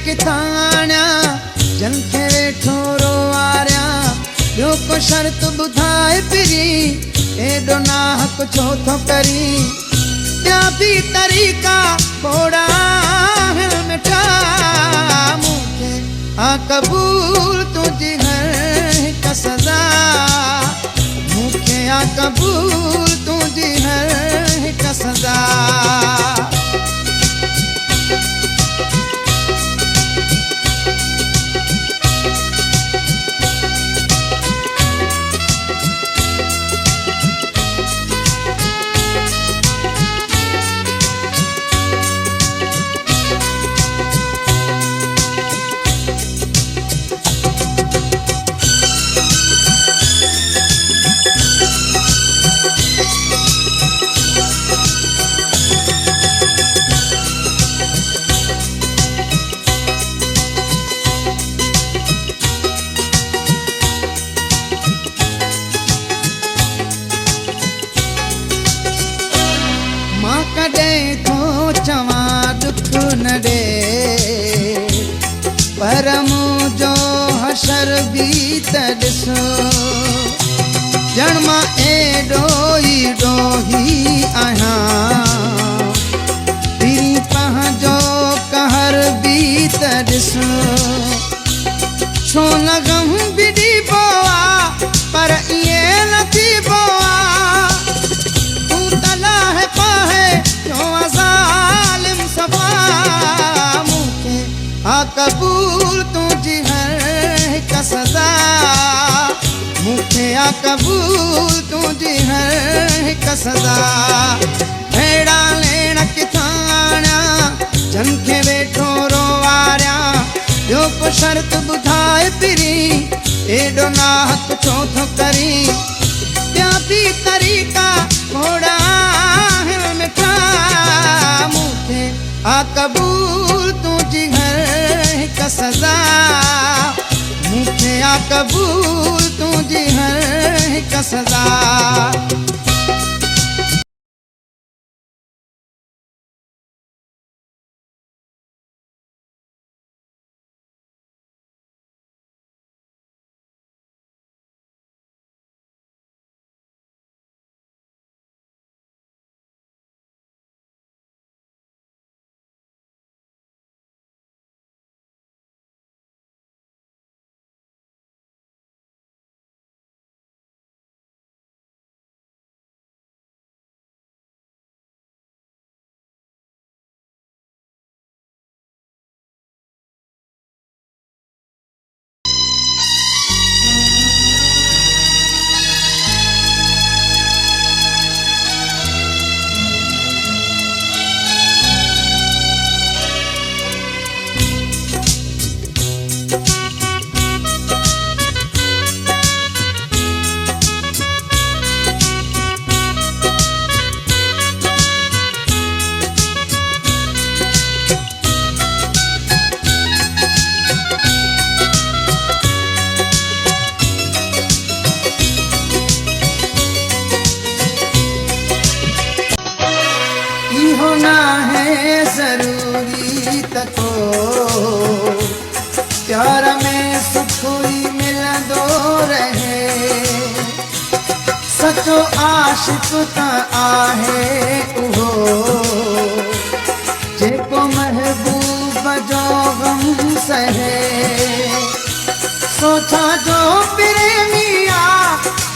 किथाण्या जनखे वेठो रोवारिया ॿियो को शर्त ॿुधाए पिरी एॾो नाहक छो थो करी ॿिया बि तरीक़ा थोड़ा मिठा मूंखे आ कबूल तुंहिंजी हर हिक सज़ा मूंखे आ कबूल तुंहिंजी हर हिक सज़ा कॾहिं थो चवां दुख न ॾे पर मुंहिंजो हशर बि त ॾिसो ॼण मां एॾो ई ॾोही आहियां फिरी पंहिंजो कहर बि त ॾिसो छो न गम बि ॾिबो आहे पर ईअं न थीबो आ कबूल तुझी हर हिक सज़ा मूंखे आ कबूल तुझी हर हिक सज़ा भेड़ा लेण किथां आणिया जनखे वेठो रोवारिया ॿियो को शर्त ॿुधाए पिरी एॾो नाहक छो थो करी ॿिया बि तरीक़ा थोड़ा मिठा मूंखे आ कबूल तुझी हर हिक सज़ा मूंखे आ कबूल तुझी हर हिक सज़ा होना है जरूरी तको प्यार में सुख ही मिलंदो रहे सचो आशिक त आहे उहो जेको महबूब जो गम सहे सोचा जो प्रेमी आ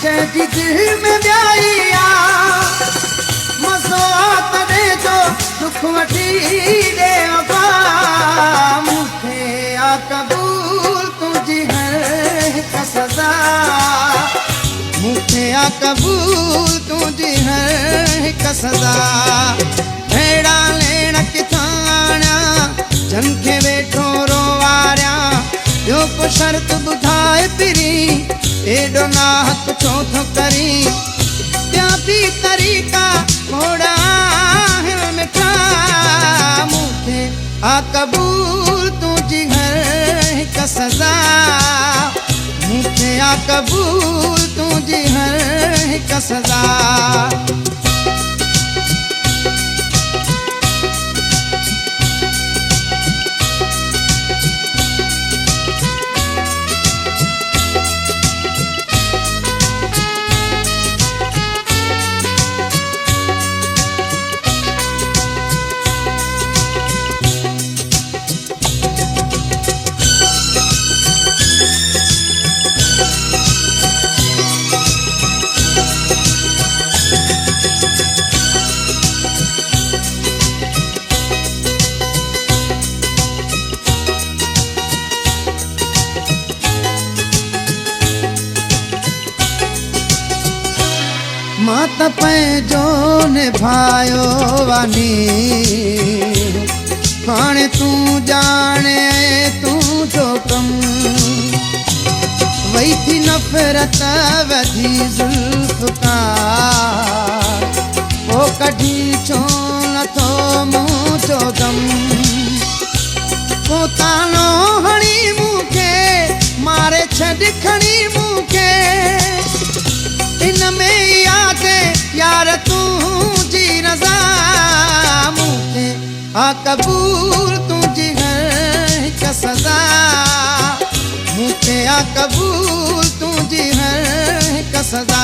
जंहिंजी दिल में ॿियाई आ मज़ो तॾहिं जो दुख वठी ॾे वफ़ा मूंखे आ कबूल तुंहिंजी हर हिक सज़ा मूंखे आ कबूल तुंहिंजी हर हिक सज़ा भेड़ा लेण किथां आणिया जनखे वेठो रोवारिया ॿियो को शर्त ॿुधाए पिरी एॾो नाहक छो थो करी ॿिया बि तरीक़ा थोड़ा मिठा मूंखे आ कबूल तुंहिंजी हर हिक सज़ा मूंखे आ कबूल तुंहिंजी हर हिक सज़ा त पंहिंजो निभायो वनी हाणे तूं ॼाणे तूं जो कम वही थी नफ़रत वधी ज़ुल्फ़कार ओ कढी छो नथो मूं जो दम को तानो हणी मूंखे मारे छॾ खणी मूंखे इन में याद यार तुझी रज़ा मूंखे आ कबूल तुझी हर हिक सज़ा मूंखे आ कबूल तुझी हर हिक सज़ा